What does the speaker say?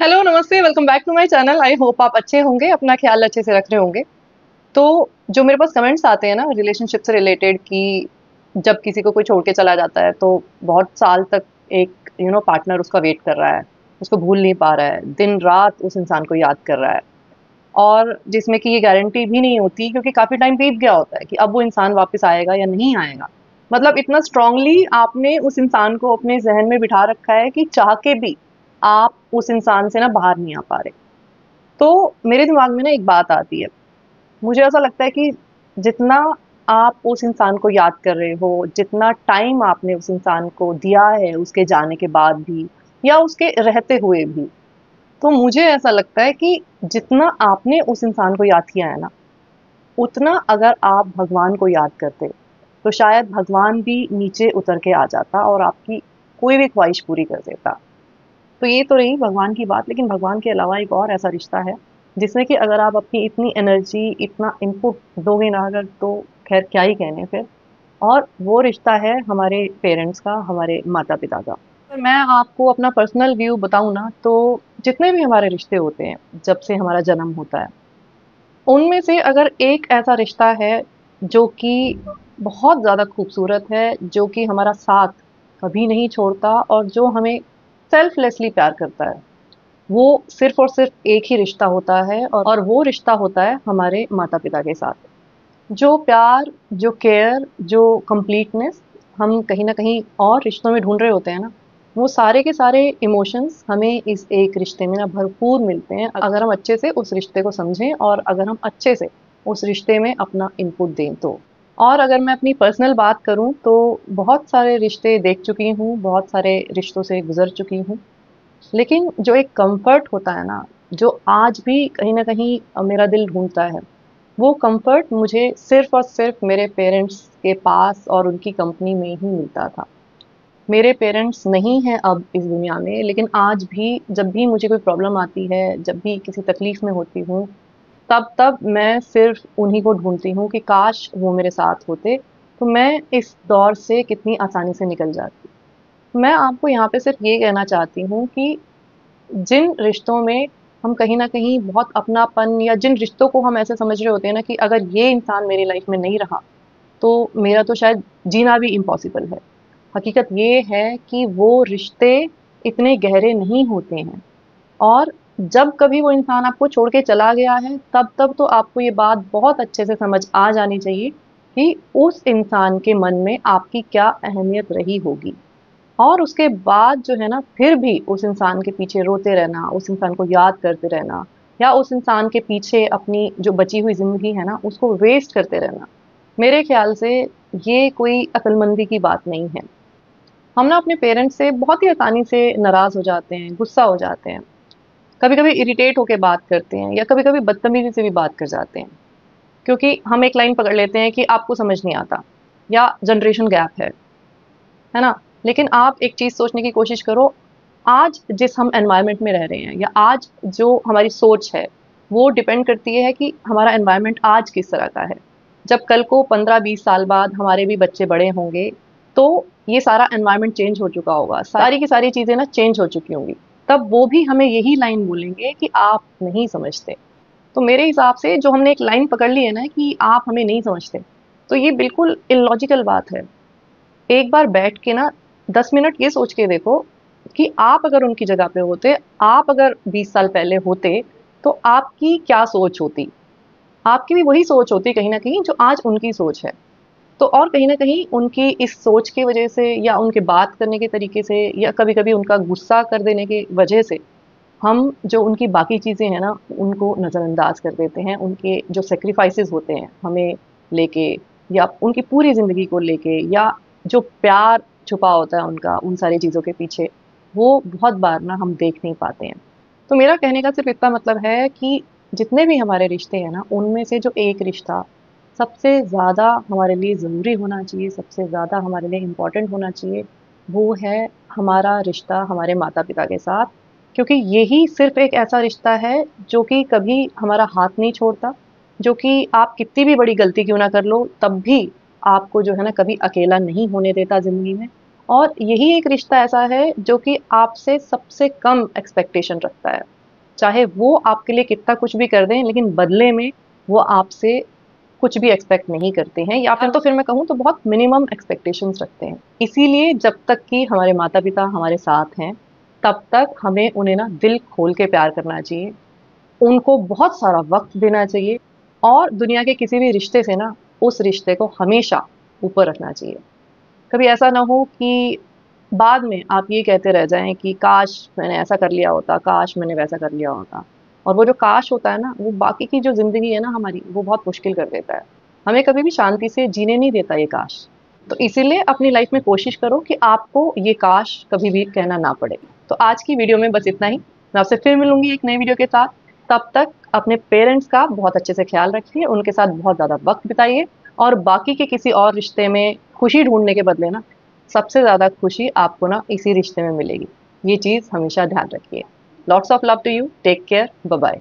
Hello, नमस्ते, welcome back to my channel. I hope आप अच्छे होंगे, अपना ख्याल अच्छे से रख रहे होंगे। तो जो मेरे पास कमेंट्स आते हैं ना रिलेशनशिप से रिलेटेड कि जब किसी को कोई छोड़ के चला जाता है तो बहुत साल तक एक पार्टनर उसका वेट कर रहा है, उसको भूल नहीं पा रहा है, दिन रात उस इंसान को याद कर रहा है और जिसमें कि ये गारंटी भी नहीं होती क्योंकि काफ़ी टाइम बीत गया होता है कि अब वो इंसान वापस आएगा या नहीं आएगा। मतलब इतना स्ट्रांगली आपने उस इंसान को अपने ज़हन में बिठा रखा है कि चाह के भी आप उस इंसान से ना बाहर नहीं आ पा रहे। तो मेरे दिमाग में ना एक बात आती है, मुझे ऐसा लगता है कि जितना आप उस इंसान को याद कर रहे हो, जितना टाइम आपने उस इंसान को दिया है उसके जाने के बाद भी या उसके रहते हुए भी, तो मुझे ऐसा लगता है कि जितना आपने उस इंसान को याद किया है ना, उतना अगर आप भगवान को याद करते, तो शायद भगवान भी नीचे उतर के आ जाता और आपकी कोई भी ख्वाहिश पूरी कर देता। तो ये तो रही भगवान की बात, लेकिन भगवान के अलावा एक और ऐसा रिश्ता है, जिसमें कि अगर आप अपनी इतनी एनर्जी, इतना इनपुट दोगे ना अगर, तो खैर क्या ही कहने फिर। और वो रिश्ता है हमारे पेरेंट्स का, हमारे माता-पिता का। अगर मैं आपको अपना पर्सनल व्यू बताऊँ ना, तो जितने भी हमारे रिश्ते होते हैं, जब से हमारा जन्म होता है, उनमें से अगर एक ऐसा रिश्ता है जो कि बहुत ज़्यादा खूबसूरत है, जो कि हमारा साथ कभी नहीं छोड़ता और जो हमें सेल्फलेसली प्यार करता है, वो सिर्फ़ और सिर्फ़ एक ही रिश्ता होता है और वो रिश्ता होता है हमारे माता-पिता के साथ। जो प्यार, जो केयर, जो कंप्लीटनेस हम कहीं न कहीं और रिश्तों में ढूँढ रहे होते हैं ना, वो सारे के सारे इमोशंस हमें इस एक रिश्ते में ना भरपूर मिलते हैं, अगर हम अच्छे से उस रिश्ते को समझें और अगर हम अच्छे से उस रिश्ते में अपना इनपुट दें तो। और अगर मैं अपनी पर्सनल बात करूँ तो बहुत सारे रिश्ते देख चुकी हूँ, बहुत सारे रिश्तों से गुज़र चुकी हूँ। लेकिन जो एक कम्फ़र्ट होता है ना, जो आज भी कहीं न कहीं मेरा दिल ढूँढता है, वो कम्फ़र्ट मुझे सिर्फ़ और सिर्फ़ मेरे पेरेंट्स के पास और उनकी कंपनी में ही मिलता था। मेरे पेरेंट्स नहीं हैं अब इस दुनिया में, लेकिन आज भी जब भी मुझे कोई प्रॉब्लम आती है, जब भी किसी तकलीफ़ में होती हूँ, तब मैं सिर्फ़ उन्हीं को ढूँढती हूँ कि काश वो मेरे साथ होते, तो मैं इस दौर से कितनी आसानी से निकल जाती। मैं आपको यहाँ पे सिर्फ़ ये कहना चाहती हूँ कि जिन रिश्तों में हम कहीं न कहीं बहुत अपनापन या जिन रिश्तों को हम ऐसे समझ रहे होते हैं ना कि अगर ये इंसान मेरी लाइफ़ में नहीं रहा, तो मेरा तो शायद जीना भी इम्पॉसिबल है। हकीकत ये है कि वो रिश्ते इतने गहरे नहीं होते हैं और जब कभी वो इंसान आपको छोड़ के चला गया है, तब तो आपको ये बात बहुत अच्छे से समझ आ जानी चाहिए कि उस इंसान के मन में आपकी क्या अहमियत रही होगी। और उसके बाद जो है ना फिर भी उस इंसान के पीछे रोते रहना, उस इंसान को याद करते रहना या उस इंसान के पीछे अपनी जो बची हुई ज़िंदगी है ना उसको वेस्ट करते रहना, मेरे ख़्याल से ये कोई अक्लमंदी की बात नहीं है। हम ना अपने पेरेंट्स से बहुत ही आसानी से नाराज़ हो जाते हैं, गुस्सा हो जाते हैं, कभी-कभी इरिटेट होके बात करते हैं या कभी-कभी बदतमीज़ी से भी बात कर जाते हैं। क्योंकि हम एक लाइन पकड़ लेते हैं कि आपको समझ नहीं आता या जनरेशन गैप है ना? लेकिन आप एक चीज़ सोचने की कोशिश करो, आज जिस हम एनवायरनमेंट में रह रहे हैं या आज जो हमारी सोच है, वो डिपेंड करती है कि हमारा एनवायरनमेंट आज किस तरह का है। जब कल को 15-20 साल बाद हमारे भी बच्चे बड़े होंगे, तो ये सारा एनवायरनमेंट चेंज हो चुका होगा, सारी की सारी चीज़ें ना चेंज हो चुकी होंगी। तब वो भी हमें यही लाइन बोलेंगे कि आप नहीं समझते। तो मेरे हिसाब से जो हमने एक लाइन पकड़ ली है ना कि आप हमें नहीं समझते, तो ये बिल्कुल इलॉजिकल बात है। एक बार बैठ के ना 10 मिनट ये सोच के देखो कि आप अगर उनकी जगह पे होते, आप अगर 20 साल पहले होते, तो आपकी क्या सोच होती? आपकी भी वही सोच होती कहीं न कहीं जो आज उनकी सोच है। तो और कहीं न कहीं उनकी इस सोच की वज़ह से या उनके बात करने के तरीके से या कभी-कभी उनका गुस्सा कर देने की वज़ह से, हम जो उनकी बाकी चीज़ें हैं ना, उनको नज़रअंदाज कर देते हैं। उनके जो सैक्रिफाइसेज़ होते हैं हमें लेके या उनकी पूरी ज़िंदगी को लेके या जो प्यार छुपा होता है उनका उन सारी चीज़ों के पीछे, वो बहुत बार ना हम देख नहीं पाते हैं। तो मेरा कहने का सिर्फ़ इतना मतलब है कि जितने भी हमारे रिश्ते हैं ना, उनमें से जो एक रिश्ता सबसे ज़्यादा हमारे लिए ज़रूरी होना चाहिए, सबसे ज़्यादा हमारे लिए इम्पोर्टेंट होना चाहिए, वो है हमारा रिश्ता हमारे माता-पिता के साथ। क्योंकि यही सिर्फ़ एक ऐसा रिश्ता है जो कि कभी हमारा हाथ नहीं छोड़ता, जो कि आप कितनी भी बड़ी गलती क्यों ना कर लो, तब भी आपको जो है ना कभी अकेला नहीं होने देता ज़िंदगी में और यही एक रिश्ता ऐसा है जो कि आपसे सबसे कम एक्सपेक्टेशन रखता है। चाहे वो आपके लिए कितना कुछ भी कर दें, लेकिन बदले में वो आपसे कुछ भी एक्सपेक्ट नहीं करते हैं, या फिर मैं कहूँ तो बहुत मिनिमम एक्सपेक्टेशंस रखते हैं। इसीलिए जब तक कि हमारे माता-पिता हमारे साथ हैं, तब तक हमें उन्हें ना दिल खोल के प्यार करना चाहिए। उनको बहुत सारा वक़्त देना चाहिए और दुनिया के किसी भी रिश्ते से ना उस रिश्ते को हमेशा ऊपर रखना चाहिए। कभी ऐसा ना हो कि बाद में आप ये कहते रह जाएँ कि काश मैंने ऐसा कर लिया होता, काश मैंने वैसा कर लिया होता। और वो जो काश होता है ना, वो बाकी की जो ज़िंदगी है ना हमारी, वो बहुत मुश्किल कर देता है। हमें कभी भी शांति से जीने नहीं देता ये काश। तो इसीलिए अपनी लाइफ़ में कोशिश करो कि आपको ये काश कभी भी कहना ना पड़े। तो आज की वीडियो में बस इतना ही। मैं आपसे फिर मिलूँगी एक नई वीडियो के साथ। तब तक अपने पेरेंट्स का बहुत अच्छे से ख़्याल रखिए, उनके साथ बहुत ज़्यादा वक़्त बिताइए और बाकी के किसी और रिश्ते में खुशी ढूँढने के बदले ना सबसे ज़्यादा खुशी आपको ना इसी रिश्ते में मिलेगी। ये चीज़ हमेशा ध्यान रखिए। Lots of love to you. Take care. Bye bye.